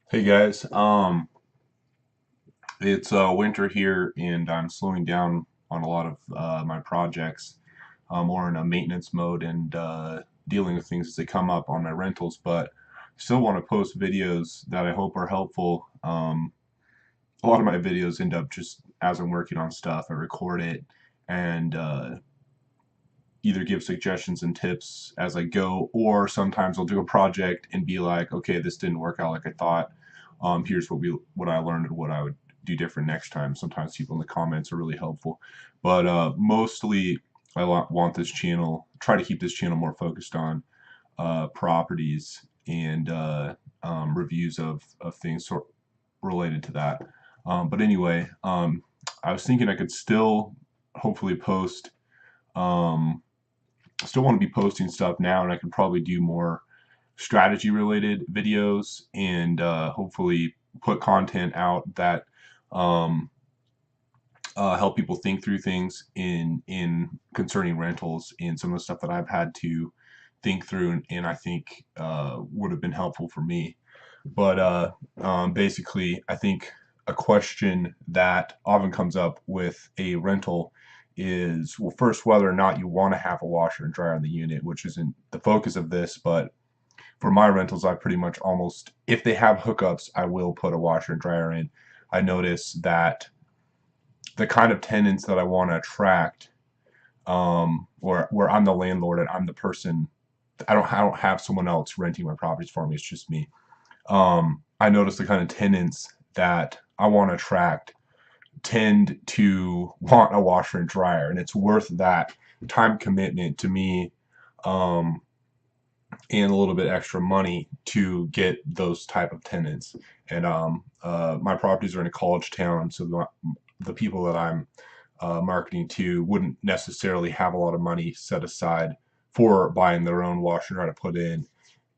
Hey guys, it's winter here, and I'm slowing down on a lot of my projects, more in a maintenance mode and dealing with things as they come up on my rentals. But still want to post videos that I hope are helpful. A lot of my videos end up just as I'm working on stuff, I record it and either give suggestions and tips as I go, or sometimes I'll do a project and be like, okay, this didn't work out like I thought. Here's what I learned and what I would do different next time. Sometimes people in the comments are really helpful, but mostly I want this channel, try to keep this channel more focused on properties and reviews of things related to that. But anyway, I was thinking I could still hopefully post. Um, Still want to be posting stuff now, and I can probably do more strategy related videos and hopefully put content out that um, help people think through things in concerning rentals and some of the stuff that I've had to think through, and I think would have been helpful for me. But basically, I think a question that often comes up with a rental is, well, first, whether or not you want to have a washer and dryer in the unit, which isn't the focus of this, but for my rentals, I pretty much almost, if they have hookups, I will put a washer and dryer in. I notice that the kind of tenants that I want to attract, where I'm the landlord and I'm the person, I don't have someone else renting my properties for me. It's just me. I notice the kind of tenants that I want to attract tend to want a washer and dryer, and it's worth that time commitment to me, um, and a little bit extra money to get those type of tenants. And my properties are in a college town, so the people that I'm marketing to wouldn't necessarily have a lot of money set aside for buying their own washer and dryer to put in,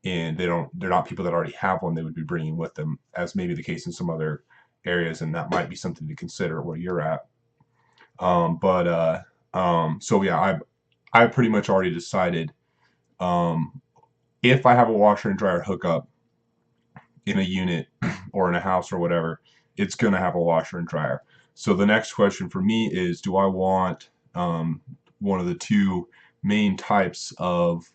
and they're not people that already have one they would be bringing with them, as maybe the case in some other areas, and that might be something to consider where you're at. But so yeah, I've pretty much already decided, um, if I have a washer and dryer hookup in a unit or in a house or whatever, it's going to have a washer and dryer. So the next question for me is, do I want one of the two main types of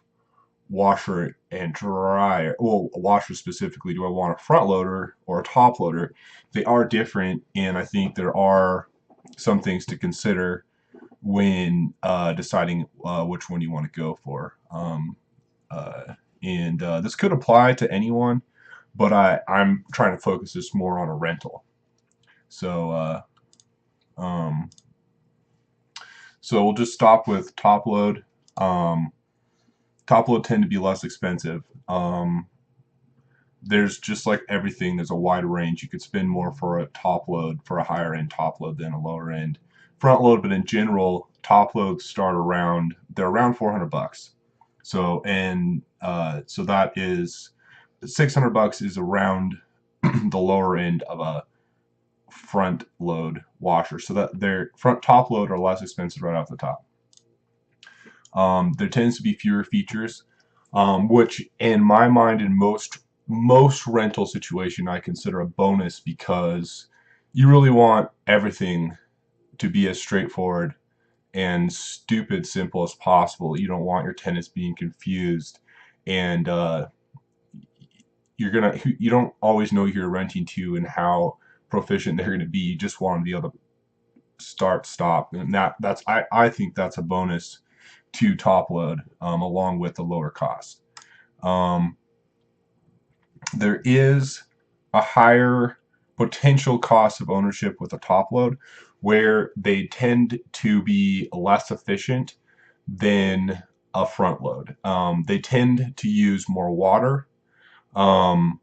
washer and dryer? Well, a washer specifically, do I want a front loader or a top loader? They are different, and I think there are some things to consider when deciding which one you want to go for. Uh, and this could apply to anyone, but I'm trying to focus this more on a rental. So um, so we'll just stop with top load. Um, Top load tend to be less expensive. There's just like everything, there's a wide range. You could spend more for a top load, for a higher end top load than a lower end front load, but in general, top loads start around, they're around 400 bucks. So and so that is 600 bucks is around the lower end of a front load washer. So that their front top load are less expensive right off the top. There tends to be fewer features, which in my mind, in most rental situation, I consider a bonus, because you really want everything to be as straightforward and stupid simple as possible. You don't want your tenants being confused, and you don't always know who you're renting to and how proficient they're gonna be. You just want them to be able to start, stop, and I think that's a bonus to top load, along with the lower cost. Um, there is a higher potential cost of ownership with a top load, where they tend to be less efficient than a front load. They tend to use more water. Um,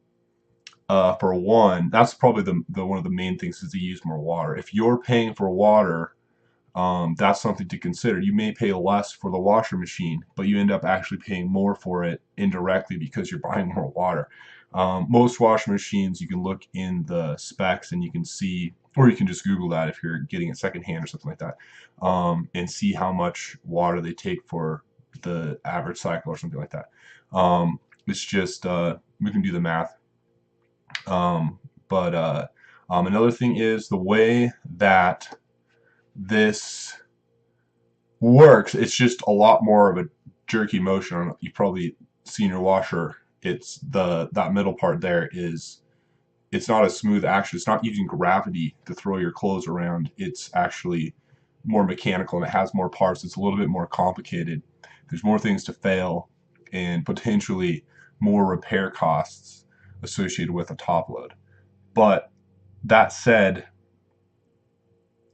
for one, that's probably the one of the main things, is to use more water. If you're paying for water, that's something to consider. You may pay less for the washer machine, but you end up actually paying more for it indirectly because you're buying more water. Most washing machines, you can look in the specs and you can see, or you can just Google that if you're getting it secondhand or something like that, and see how much water they take for the average cycle or something like that. It's just, we can do the math. Um, but another thing is the way that this works. It's just a lot more of a jerky motion. You've probably seen your washer. It's that middle part there is it's not a smooth action. It's not using gravity to throw your clothes around. It's actually more mechanical and it has more parts. It's a little bit more complicated. There's more things to fail and potentially more repair costs associated with a top load. But that said,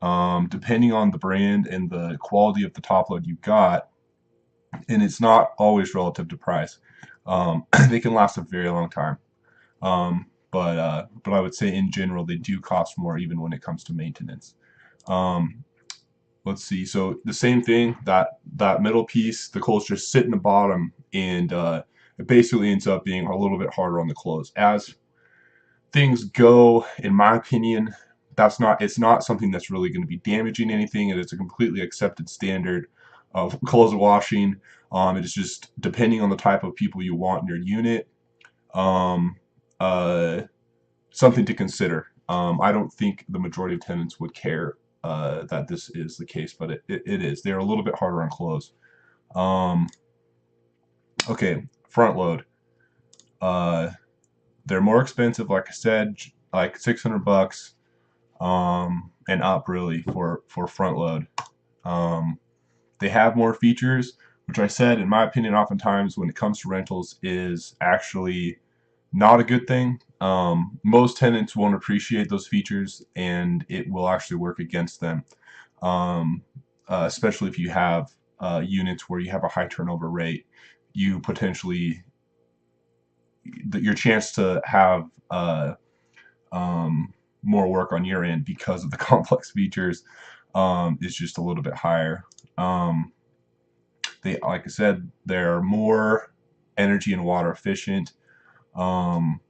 depending on the brand and the quality of the top load you got, and it's not always relative to price, they can last a very long time. But I would say in general they do cost more even when it comes to maintenance. Um, let's see. So the same thing, that middle piece, the coals just sit in the bottom, and it basically ends up being a little bit harder on the clothes. As things go, in my opinion, it's not something that's really going to be damaging anything, and it's a completely accepted standard of clothes washing. It is just depending on the type of people you want in your unit. Um, uh, Something to consider. I don't think the majority of tenants would care that this is the case, but it is. They're a little bit harder on clothes. Um, okay, front load. Uh, they're more expensive, like I said, like 600 bucks and up really for front load. Um, they have more features, which I said, in my opinion, oftentimes when it comes to rentals, is actually not a good thing. Most tenants won't appreciate those features, and it will actually work against them, um, especially if you have units where you have a high turnover rate. You potentially your chance to have more work on your end because of the complex features is just a little bit higher. Um, like I said, they're more energy and water efficient. Um,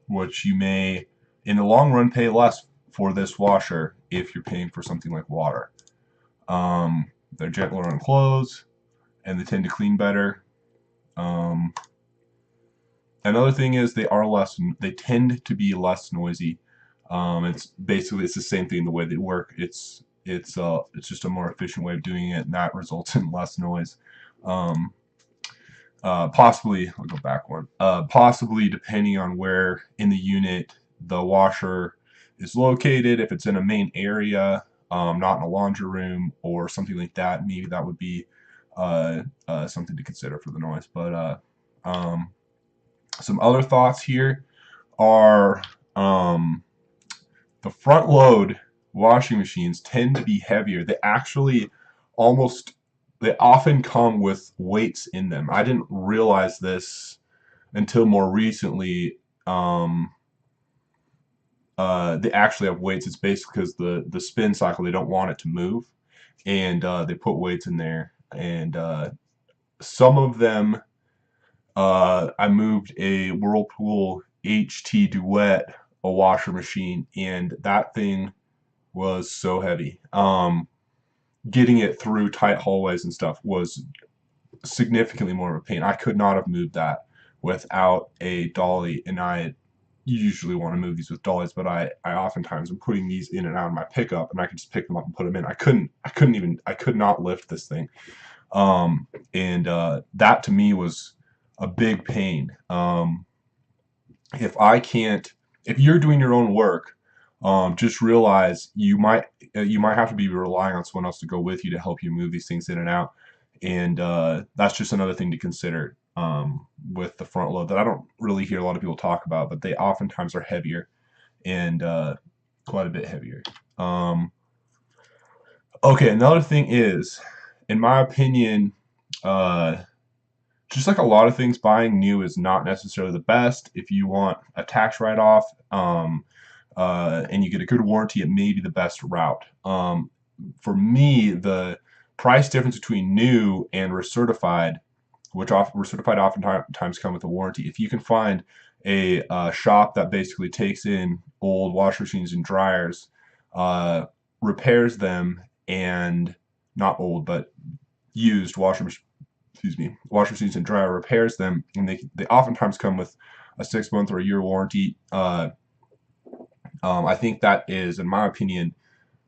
which you may, in the long run, pay less for this washer if you're paying for something like water. They're gentler on clothes, and they tend to clean better. Um, Another thing is they are less. They tend to be less noisy. It's the same thing the way they work. It's just a more efficient way of doing it, and that results in less noise. Um, Possibly, I'll go back one. Possibly, depending on where in the unit the washer is located, if it's in a main area, not in a laundry room or something like that, maybe that would be something to consider for the noise. But um, some other thoughts here are the front load washing machines tend to be heavier. Almost they often come with weights in them. I didn't realize this until more recently. They actually have weights. It's basically because the spin cycle, they don't want it to move, and they put weights in there. And some of them, I moved a Whirlpool HT Duet, a washer machine, and that thing was so heavy. Getting it through tight hallways and stuff was significantly more of a pain. I could not have moved that without a dolly, and I usually want to move these with dollies, but I oftentimes am putting these in and out of my pickup, and I can just pick them up and put them in. I could not lift this thing. And that to me was a big pain. If you're doing your own work, just realize you might have to be relying on someone else to go with you to help you move these things in and out, and that's just another thing to consider with the front load that I don't really hear a lot of people talk about, but they oftentimes are heavier and quite a bit heavier. Um, okay, another thing is, in my opinion, uh, just like a lot of things, buying new is not necessarily the best. If you want a tax write-off and you get a good warranty, it may be the best route. For me, the price difference between new and recertified, which recertified oftentimes come with a warranty. If you can find a shop that basically takes in old wash machines and dryers, uh, repairs them, and not old but used wash machines and dryer repairs them, and they oftentimes come with a 6 month or a year warranty. I think that is, in my opinion,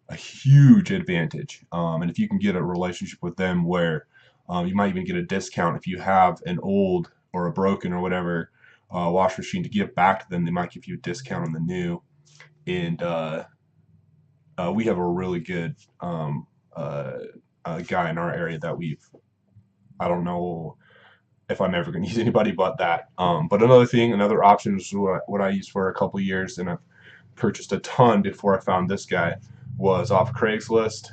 a huge advantage. And if you can get a relationship with them where you might even get a discount if you have an old or a broken or whatever wash machine to give back to them, they might give you a discount on the new. And we have a really good uh, guy in our area that I don't know if I'm ever going to use anybody but that. But another thing, another option is what I used for a couple years, and I've purchased a ton before I found this guy, was off Craigslist.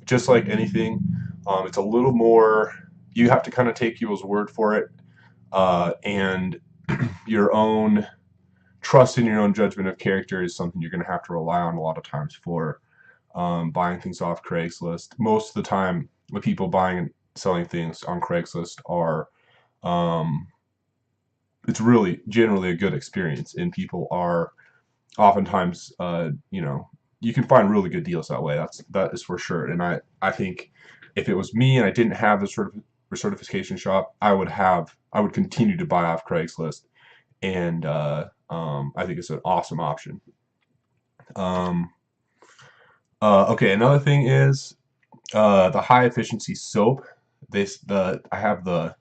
Just like anything, it's a little more, you have to kind of take people's word for it, and your own trust in your own judgment of character is something you're going to have to rely on a lot of times for buying things off Craigslist. Most of the time, the people buying and selling things on Craigslist are, um, it's really generally a good experience, and people are oftentimes, you can find really good deals that way. That is for sure. And I think if it was me and I didn't have this sort of recertification shop, I would continue to buy off Craigslist, and I think it's an awesome option. Um, okay, another thing is the high efficiency soap. I have the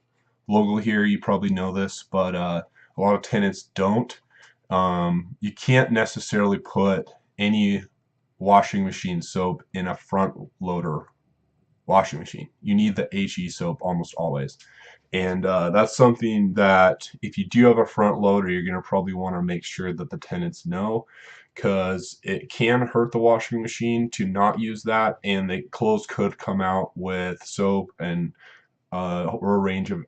logo here. You probably know this, but a lot of tenants don't. You can't necessarily put any washing machine soap in a front loader washing machine. You need the HE soap almost always. And that's something that if you do have a front loader, you're going to probably want to make sure that the tenants know, because it can hurt the washing machine to not use that, and the clothes could come out with soap and or a range of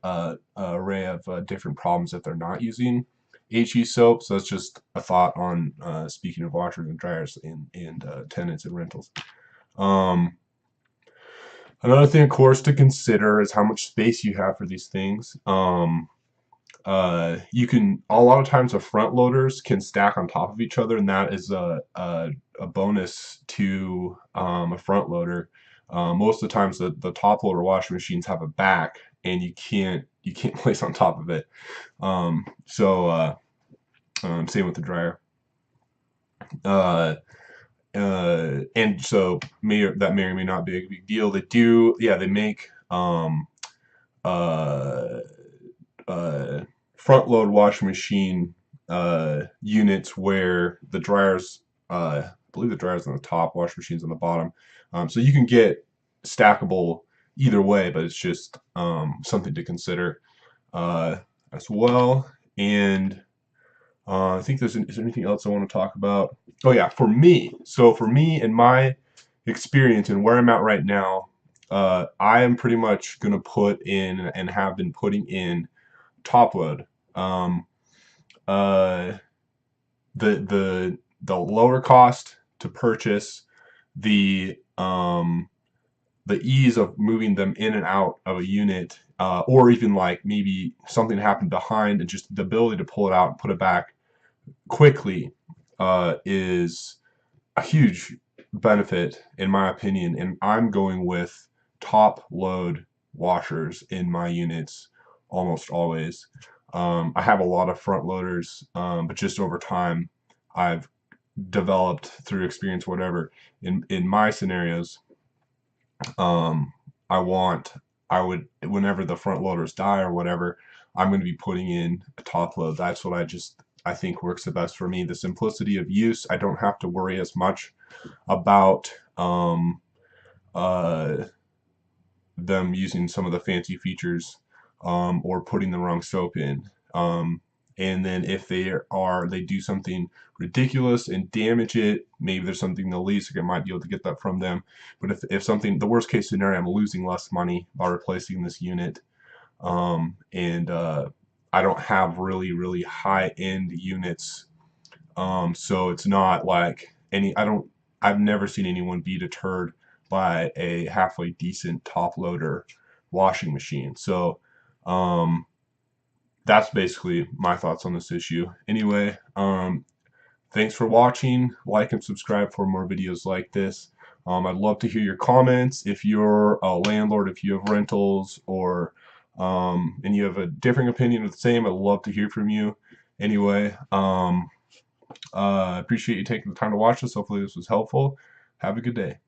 array of different problems if they're not using HE soap. So that's just a thought on speaking of washers and dryers and tenants and rentals. Um, Another thing, of course, to consider is how much space you have for these things. You can, a lot of times the front loaders can stack on top of each other, and that is a bonus to a front loader. Most of the times the top loader washing machines have a back, and you can't place on top of it. Same with the dryer. Uh, and so that may or may not be a big deal. They do, yeah, they make uh, uh, front load washing machine units where the dryers, I believe the dryers on the top, washing machines on the bottom. So you can get stackable either way, but it's just something to consider uh, as well. And I think is there anything else I want to talk about? Oh yeah, for me. So for me and my experience and where I'm at right now, I am pretty much going to put in and have been putting in top load. Um, uh, the lower cost to purchase, the the ease of moving them in and out of a unit, or even like maybe something happened behind, and just the ability to pull it out and put it back quickly is a huge benefit in my opinion. And I'm going with top load washers in my units almost always. I have a lot of front loaders, but just over time I've developed through experience, whatever, in my scenarios, um, I want, I would, whenever the front loaders die or whatever, I'm going to be putting in a top load. That's what I think works the best for me. The simplicity of use. I don't have to worry as much about uh, them using some of the fancy features, or putting the wrong soap in. And then if they do something ridiculous and damage it, maybe there's something they'll lease, I might be able to get that from them. But if something, the worst case scenario, I'm losing less money by replacing this unit. And I don't have really high end units. So it's not like I've never seen anyone be deterred by a halfway decent top loader washing machine. So, um, that's basically my thoughts on this issue. Anyway, thanks for watching. Like and subscribe for more videos like this. I'd love to hear your comments. If you're a landlord, if you have rentals, or and you have a differing opinion of the same, I'd love to hear from you. Anyway, I appreciate you taking the time to watch this. Hopefully this was helpful. Have a good day.